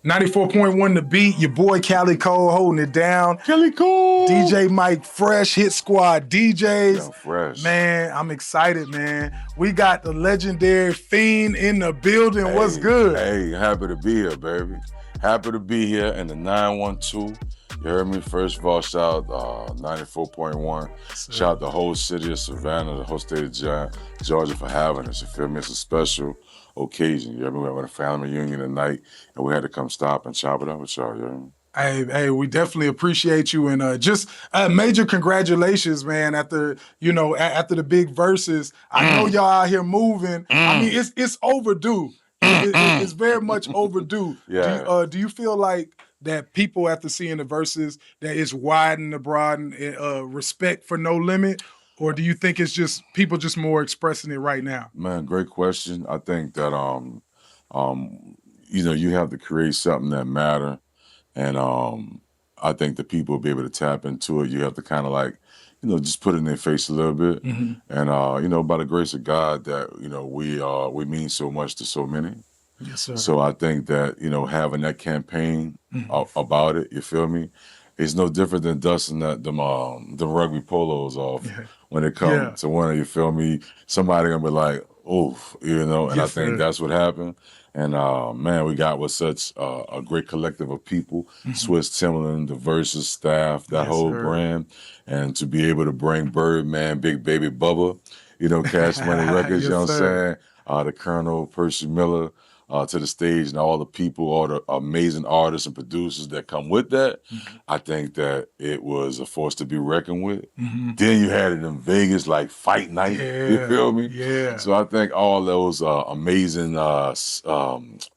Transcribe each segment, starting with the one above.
94.1 The Beat, your boy Kali Kold holding it down. Kali Kold. DJ Mike Fresh, Hit Squad DJs. Yeah, fresh. Man, I'm excited, man. We got the legendary Fiend in the building. Hey, what's good? Hey, happy to be here, baby. Happy to be here in the 912. You heard me? First of all, shout out 94.1. Shout out the whole city of Savannah, the whole state of Georgia for having us. You feel me? It's a special occasion. You heard me? We had a family reunion tonight, and we had to come stop and chop it up with y'all. You heard me? Hey, we definitely appreciate you, and just major congratulations, man. After the big verses, I know y'all out here moving. I mean, it's overdue. It's very much overdue. Yeah. Do you feel like that people, after seeing the verses, that it's widened abroad and respect for No Limit, or do you think it's just people just more expressing it right now? Man, great question. I think that you have to create something that matter. And I think the people will be able to tap into it. You have to kind of like, just put it in their face a little bit. Mm-hmm. And, by the grace of God that, we mean so much to so many. Yes, sir. So I think that, having that campaign about it, you feel me? It's no different than dusting the rugby polos off when it comes to winning, you feel me? Somebody gonna be like, oof, and yes, I think that's what happened. And man, we got with such a great collective of people, Swiss Timberland, the Versus staff, that whole brand, and to be able to bring Birdman, Big Baby Bubba, Cash Money Records, you know what I'm saying? The Colonel, Percy Miller, to the stage, and all the people, all the amazing artists and producers that come with that. I think that it was a force to be reckoned with. Then you had it in Vegas, like Fight Night, you feel me? Yeah. So I think all those amazing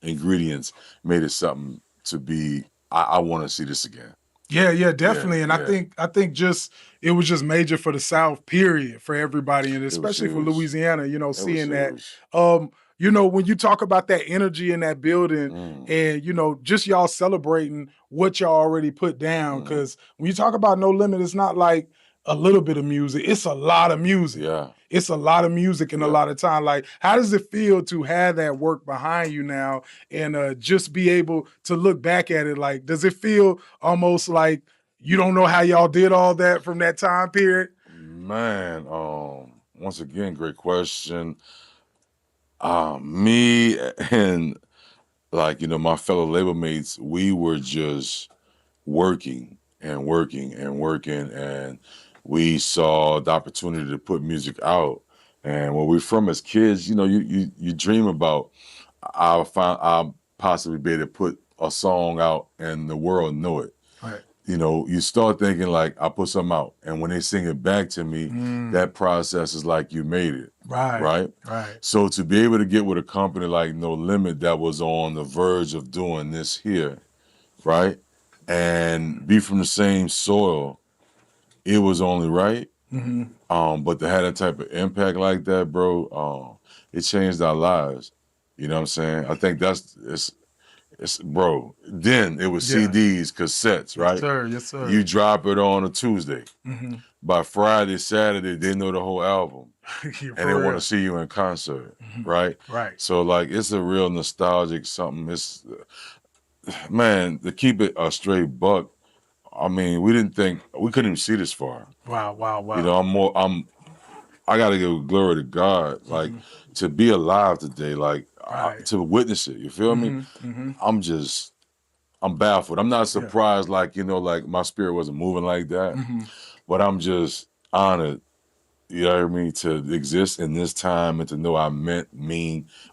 ingredients made it something to be, I want to see this again. Yeah, definitely. And I think just it was just major for the South, period, for everybody, and especially for Louisiana, seeing that. When you talk about that energy in that building and, just y'all celebrating what y'all already put down, because when you talk about No Limit, it's not like a little bit of music. It's a lot of music. Yeah. It's a lot of music and a lot of time. Like, how does it feel to have that work behind you now and just be able to look back at it? Like, does it feel almost like you don't know how y'all did all that from that time period? Man, once again, great question. Me and my fellow label mates, we were just working and working and working, and we saw the opportunity to put music out. And where we're from as kids, you dream about I'll possibly be able to put a song out and the world know it. Right. You start thinking like, I put something out, and when they sing it back to me, that process is like you made it. Right. So to be able to get with a company like No Limit that was on the verge of doing this here, right, and be from the same soil, it was only right. But to have that type of impact like that, bro, it changed our lives. You know what I'm saying? I think it's bro. Then it was CDs, cassettes, right? Yes, sir. You drop it on a Tuesday. By Friday, Saturday, they know the whole album. And they want to see you in concert, right? Right. So like, it's a real nostalgic something. It's, man, to keep it a straight buck, I mean, we didn't think, we couldn't even see this far. Wow. I gotta give glory to God, like, to be alive today, like, to witness it, you feel me? I'm baffled. I'm not surprised, like my spirit wasn't moving like that, but I'm just honored, you know what I mean, to exist in this time and to know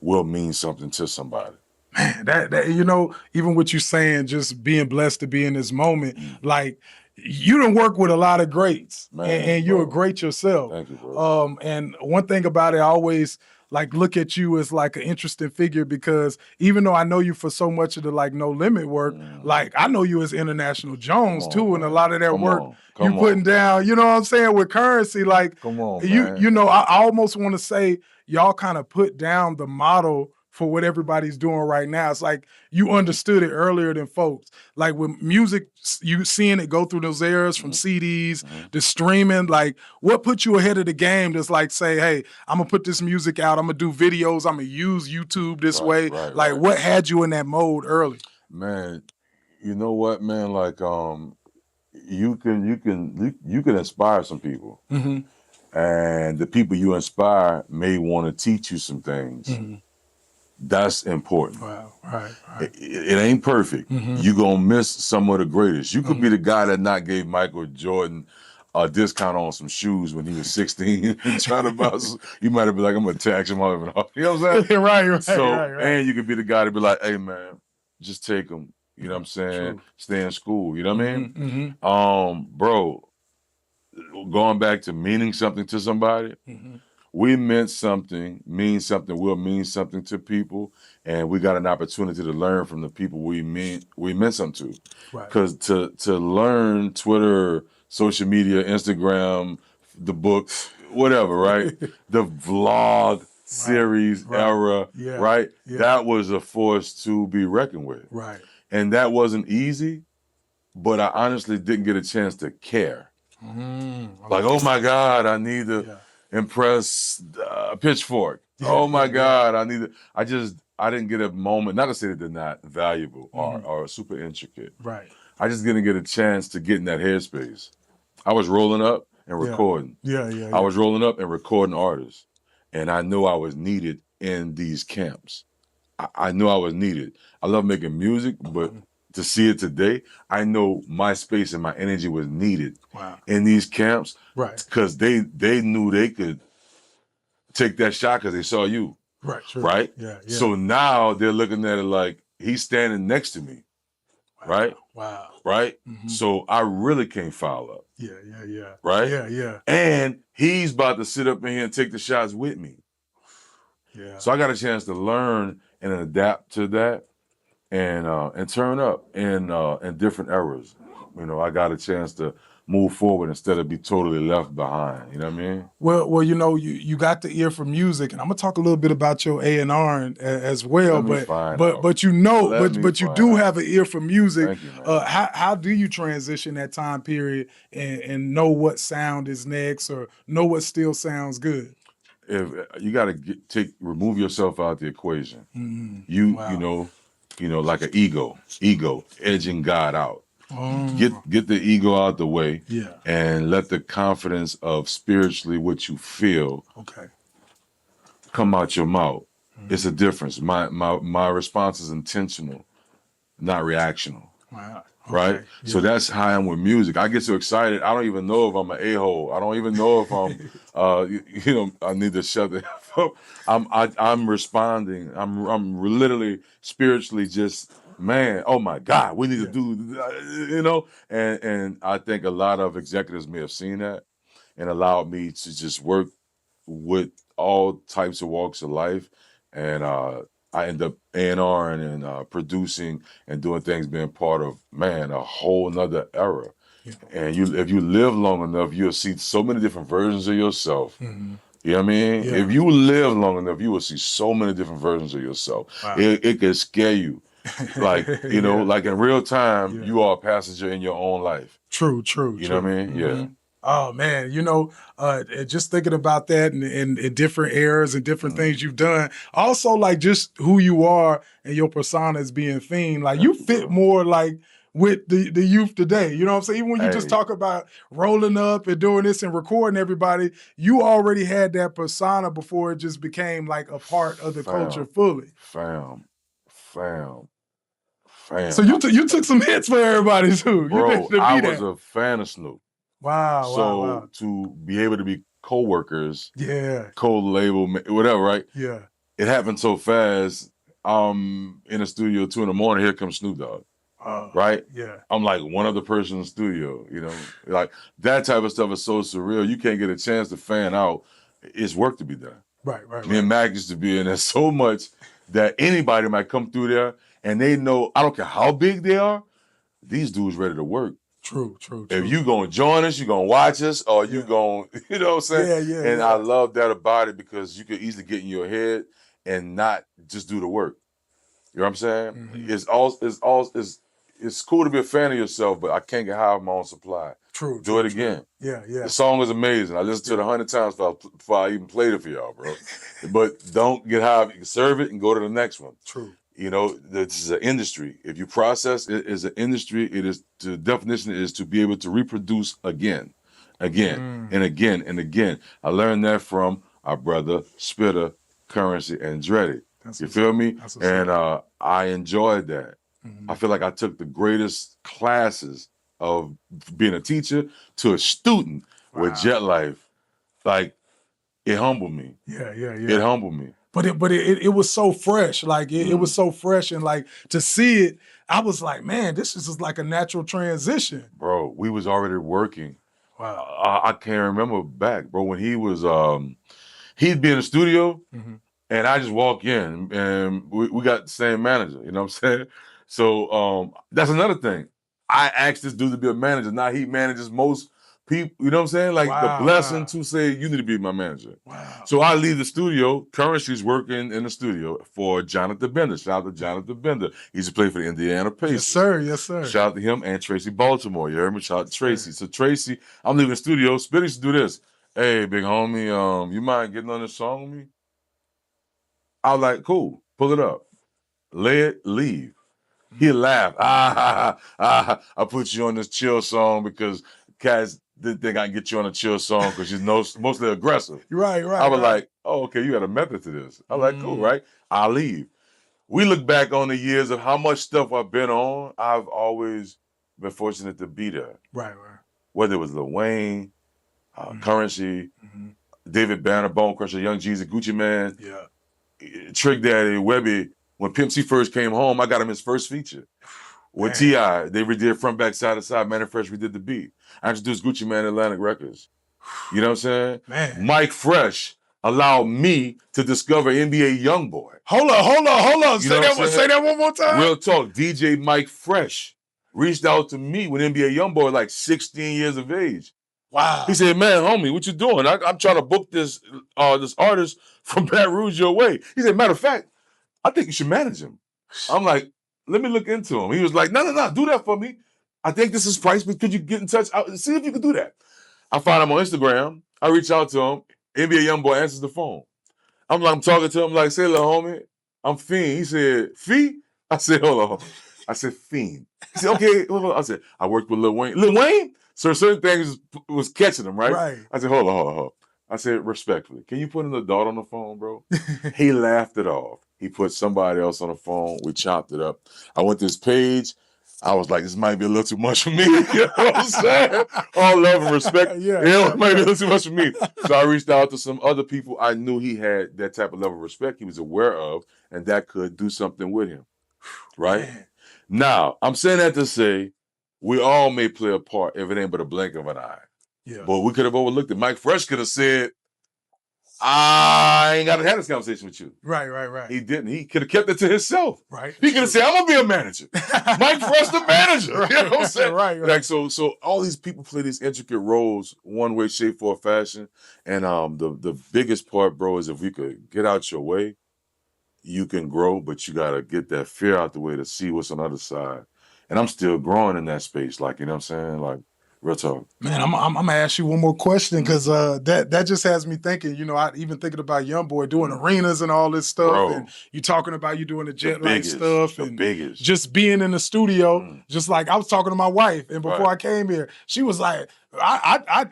will mean something to somebody. Man, that even what you're saying, just being blessed to be in this moment, like, you done work with a lot of greats, Man, and you're a great yourself. Thank you, bro. And one thing about it, I always like look at you as like an interesting figure, because even though I know you for so much of the like No Limit work, like I know you as International Jones too, and a lot of that work you putting down, you know what I'm saying, with Currency, like, come on, I almost want to say y'all kind of put down the model for what everybody's doing right now. It's like you understood it earlier than folks. Like with music, you seeing it go through those eras from CDs to streaming. Like, what put you ahead of the game? That's like, say, hey, I'm gonna put this music out. I'm gonna do videos. I'm gonna use YouTube this way. What had you in that mode early? Man, you know what, man? Like, you can inspire some people, and the people you inspire may want to teach you some things. That's important. Wow, right. It ain't perfect. You gonna miss some of the greatest. You could be the guy that not gave Michael Jordan a discount on some shoes when he was 16 and trying to buy. You might have been like, I'm gonna tax him out of it. You know what I'm saying? right. And you could be the guy to be like, hey man, just take them. You know what I'm saying? True. Stay in school. You know what I mean? Bro, going back to meaning something to somebody. We meant something, mean something, will mean something to people, and we got an opportunity to learn from the people we meant something to. Right. Because to learn Twitter, social media, Instagram, the books, whatever, right? The vlog series era, right? That was a force to be reckoned with. Right. And that wasn't easy, but I honestly didn't get a chance to care. Like, oh my God, I need to impress Pitchfork. Oh my God, I need to. I didn't get a moment. Not to say that they're not valuable or super intricate. Right. I just didn't get a chance to get in that headspace. I was rolling up and recording. I was rolling up and recording artists, and I knew I was needed in these camps. I knew I was needed. I love making music, but to see it today, I know my space and my energy was needed in these camps. Right. Because they knew they could take that shot because they saw you. Right. True. Right? Yeah. So now they're looking at it like he's standing next to me. Right? Wow. Right? So I really can't foul up. Yeah. Right? Yeah. And he's about to sit up in here and take the shots with me. Yeah. So I got a chance to learn and adapt to that and turn up in different eras. You know, I got a chance to move forward instead of be totally left behind. You know what I mean? Well, you know, you got the ear for music, and I'm gonna talk a little bit about your A&R as well. But you know, but you do have an ear for music. Thank you, man. How do you transition that time period and know what sound is next or know what still sounds good? If you got to remove yourself out the equation, you know, like an ego edging God out. Get the ego out the way, and let the confidence of spiritually what you feel come out your mouth. It's a difference. My response is intentional, not reactional. Wow. Right? So that's how I am with music. I get so excited. I don't even know if I'm an a-hole. I don't even know if I'm, I need to shut the up. I'm responding. I'm literally spiritually just, man, oh my God, we need to do, and I think a lot of executives may have seen that and allowed me to just work with all types of walks of life. And I end up A&R and producing and doing things, being part of, man, a whole nother era. And if you live long enough, you'll see so many different versions of yourself. You know what I mean? If you live long enough, you will see so many different versions of yourself. Wow. It can scare you. Like, you know, like in real time, you are a passenger in your own life. True. You know what I mean? Yeah. Oh man, you know, just thinking about that and different eras and different things you've done. Also, like just who you are and your persona as being Fiend. Like you fit more like with the youth today. You know what I'm saying? Even when you just talk about rolling up and doing this and recording everybody, you already had that persona before it just became like a part of the culture fully. Fam. So you took some hits for everybody too. Bro, I was a fan of Snoop. Wow. So to be able to be co-workers, co-label, whatever, right? Yeah. It happened so fast. I'm in the studio 2 a.m. Here comes Snoop Dogg. Right? Yeah. I'm like one other person in the studio, you know? Like that type of stuff is so surreal. You can't get a chance to fan out. It's work to be done. Right. Me and Mac used to be in there so much that anybody might come through there and they know, I don't care how big they are, these dudes ready to work. True. If you gonna join us, you gonna watch us, or you gonna, you know what I'm saying? And I love that about it because you can easily get in your head and not just do the work. You know what I'm saying? It's cool to be a fan of yourself, but I can't get high on my own supply. True. Do it again. Yeah. The song is amazing. I listened to it 100 times before I even played it for y'all, bro. But don't get high. You can serve it and go to the next one. True. You know, this is an industry. If you process it as an industry, it is the definition is to be able to reproduce again, and again and again. I learned that from our brother Spitter, Currency, and Dreddy. You feel me? And I enjoyed that. I feel like I took the greatest classes of being a teacher to a student with Jet Life. Like, it humbled me. Yeah. It humbled me. But it was so fresh. Like it was so fresh, and like to see it, I was like, man, this is just like a natural transition. Bro, we was already working. Wow. I can't remember back, bro, when he was he'd be in the studio and I just walk in and we got the same manager, you know what I'm saying? So that's another thing. I asked this dude to be a manager. Now he manages most people, you know what I'm saying? Like the blessing to say, you need to be my manager. Wow. So I leave the studio. Currency's working in the studio for Jonathan Bender. Shout out to Jonathan Bender. He used to play for the Indiana Pacers. Yes, sir. Yes, sir. Shout out to him and Tracy Baltimore. You heard me? Shout out to Tracy. So Tracy, I'm leaving the studio. Spitty used to do this. Hey, big homie, you mind getting on this song with me? I was like, cool, pull it up. Lay it, leave. He laughed. I put you on this chill song because cats didn't think I can get you on a chill song because you're mostly aggressive. Right. I was like, oh, okay, you got a method to this. I was like, cool, right? I'll leave. We look back on the years of how much stuff I've been on. I've always been fortunate to be there. Right. Whether it was Lil Wayne, Currency, David Banner, Bone Crusher, Young Jeezy, Gucci Man, Trick Daddy, Webby. When Pimp C first came home, I got him his first feature. With T.I., they redid front, back, side to side. Manifest redid the beat. I introduced Gucci Man to Atlantic Records. You know what I'm saying? Man. Mike Fresh allowed me to discover NBA Youngboy. Hold on. You Say that one more time. Real talk. DJ Mike Fresh reached out to me with NBA Youngboy like 16 years of age. Wow. He said, man, homie, what you doing? I'm trying to book this artist from Baton Rouge your way. He said, matter of fact, I think you should manage him. I'm like, let me look into him. He was like, no, do that for me. I think this is price, but could you get in touch? See if you could do that. I find him on Instagram. I reach out to him. NBA Youngboy answers the phone. I'm talking to him like, say, little homie, I'm Fiend. He said, Fee? I said, hold on. I said, Fiend. He said, okay, hold on. I said, I worked with Lil Wayne. Lil Wayne? So certain things was catching him, right? Right. I said, hold on. I said, respectfully, can you put an adult on the phone, bro? He laughed it off. He put somebody else on the phone. We chopped it up. I went to his page. I was like, this might be a little too much for me. You know what I'm saying? All love and respect. It might be a little too much for me. So I reached out to some other people I knew he had that type of level of respect he was aware of, and that could do something with him. Right? Man. Now, I'm saying that to say, we all may play a part if it ain't but a blink of an eye. Yeah. But we could have overlooked it. Mike Fresh could have said, I ain't got to have this conversation with you. Right. He didn't. He could have kept it to himself. Right. He could have said, I'm going to be a manager. Mike Fresh the manager. Right, you know what I'm saying? Right. Like, so all these people play these intricate roles, one way, shape, or fashion. And the biggest part, bro, is if we could get out your way, you can grow, but you got to get that fear out the way to see what's on the other side. And I'm still growing in that space. Like, you know what I'm saying? Like, real talk. Man, I'm gonna ask you one more question because that just has me thinking. You know, I even thinking about Youngboy doing arenas and all this stuff, Bro, and you talking about you doing the jet light stuff, and just being in the studio. Just like I was talking to my wife, and before I came here, she was like,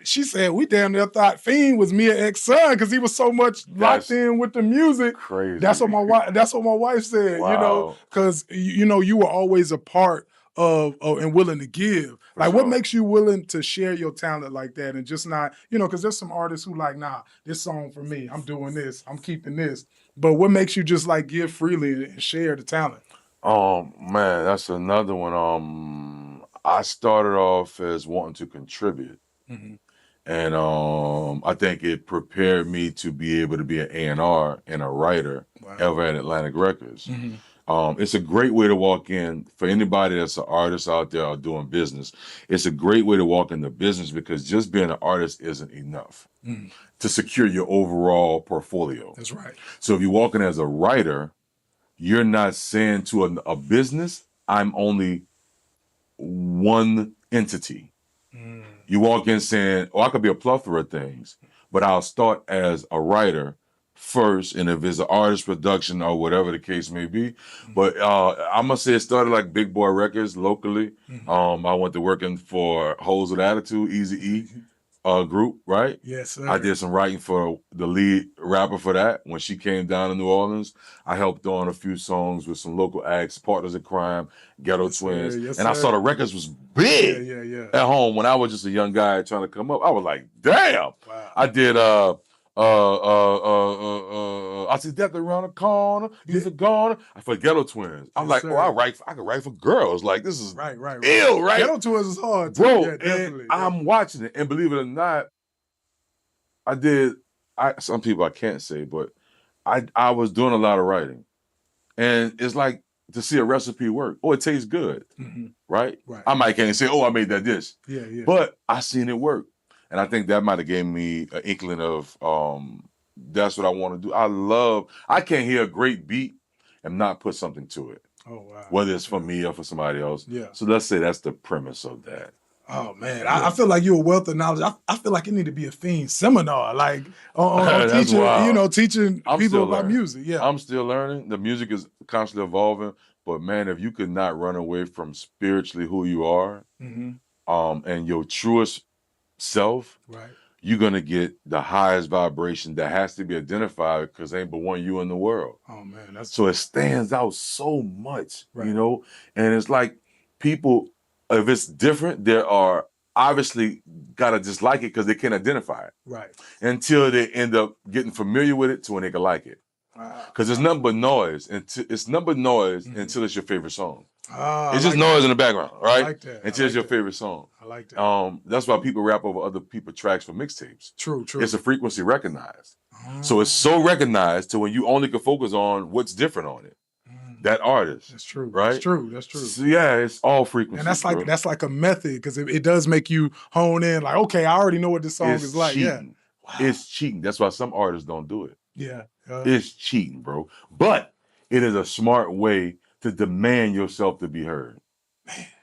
she said we damn near thought Fiend was Mia X's son because he was so much locked in with the music. Crazy. That's what my wife said. Wow. You know, because you were always a part of and willing to give. Like, what makes you willing to share your talent like that and just not, because there's some artists who like, nah, this song for me, I'm doing this, I'm keeping this. But what makes you just like give freely and share the talent? Man, that's another one. I started off as wanting to contribute. And I think it prepared me to be able to be an A&R and a writer ever at Atlantic Records. It's a great way to walk in for anybody that's an artist out there or doing business. It's a great way to walk into business because just being an artist isn't enough to secure your overall portfolio. That's right. So if you walk in as a writer, you're not saying to a business, I'm only one entity. You walk in saying, I could be a plethora of things, but I'll start as a writer, first, and if it's an artist production or whatever the case may be. But I'm gonna say it started like Big Boy Records locally. I went to working for Hoes with Attitude, Eazy-E group, right? Yes, sir. I did some writing for the lead rapper for that. When she came down to New Orleans, I helped on a few songs with some local acts, Partners in Crime, Ghetto Twins. Yes, and I saw the records was big yeah. at home when I was just a young guy trying to come up. I was like, damn. Wow. I did I see death around the corner. He's a goner. For Ghetto Twins. I'm like, sir. I can write for girls. Like, this is right. ill, right? Ghetto Twins is hard, too. Bro, Yeah, definitely. I'm watching it, and believe it or not, some people I can't say, but I was doing a lot of writing. And it's like to see a recipe work. Oh, it tastes good, right? I might can't say, oh, I made that dish. Yeah. But I seen it work. And I think that might have gave me an inkling of that's what I want to do. I can't hear a great beat and not put something to it. Oh, wow. Whether it's for me or for somebody else. Yeah. So let's say that's the premise of that. Oh man, I feel like you're a wealth of knowledge. I feel like it need to be a Fiend seminar, like on teaching, teaching people about music. Yeah, I'm still learning. The music is constantly evolving, but man, if you could not run away from spiritually who you are, and your truest self, right, you're gonna get the highest vibration that has to be identified because ain't but one you in the world. Oh man, so it stands out so much, right. And it's like people. If it's different, there are obviously gotta dislike it because they can't identify it. Right. Until they end up getting familiar with it to when they can like it. Because it's nothing but noise. Until it's your favorite song. It's just noise in the background, right? I like that. Until it's your favorite song. I like that. That's why people rap over other people's tracks for mixtapes. True. It's a frequency recognized. So it's so recognized to when you only can focus on what's different on it. That artist. That's true. Right? That's true. So, yeah, it's all frequency. And that's like a method because it does make you hone in. Like, okay, I already know what this song is like. Cheating. Yeah, wow. It's cheating. That's why some artists don't do it. Yeah, it's cheating, bro. But it is a smart way to demand yourself to be heard.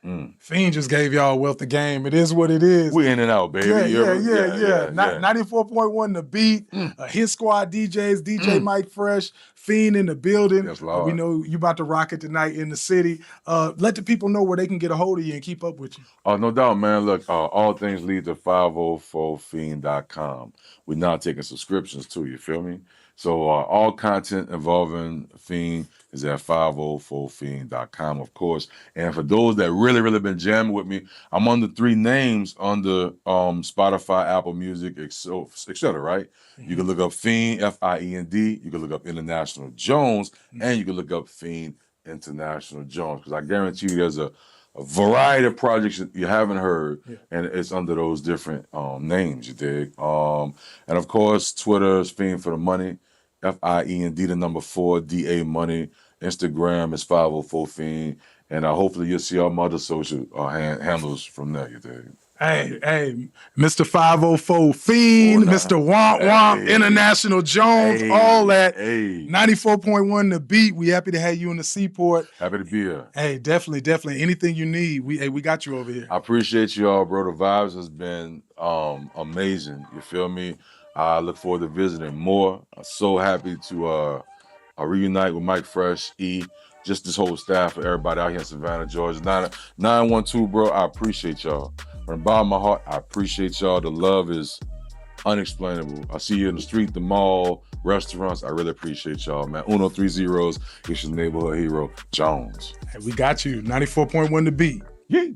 Man, Fiend just gave y'all wealth of game. It is what it is. We in and out, baby. Yeah. 94.1 The Beat, His Squad DJs, DJ Mike Fresh, Fiend in the building. Yes, Lord. We know you about to rock it tonight in the city. Let the people know where they can get a hold of you and keep up with you. Oh, no doubt, man. Look, all things lead to 504fiend.com. We're now taking subscriptions too, you feel me? So all content involving Fiend is at 504fiend.com, of course. And for those that really been jamming with me, I'm under 3 names under Spotify, Apple Music, etc. Right? You can look up Fiend, Fiend. You can look up International Jones, and you can look up Fiend International Jones. Because I guarantee you there's a variety of projects that you haven't heard, and it's under those different names, you dig? And of course, Twitter is Fiend for the Money, Fiend, the number 4, DA Money. Instagram is 504Fiend, and hopefully you'll see all my other social handles from there, you dig? Hey, Mr. 504 Fiend, Mr. Womp, International Jones, all that. 94.1 The Beat. We happy to have you in the Seaport. Happy to be here. Hey, definitely. Anything you need, we got you over here. I appreciate you all, bro. The vibes has been amazing. You feel me? I look forward to visiting more. I'm so happy to reunite with Mike Fresh, just this whole staff, everybody out here in Savannah, Georgia. 912, bro. I appreciate y'all. From the bottom of my heart, I appreciate y'all. The love is unexplainable. I see you in the street, the mall, restaurants. I really appreciate y'all, man. 130, it's your neighborhood hero, Jones. Hey, we got you. 94.1 The Beat. Yeah.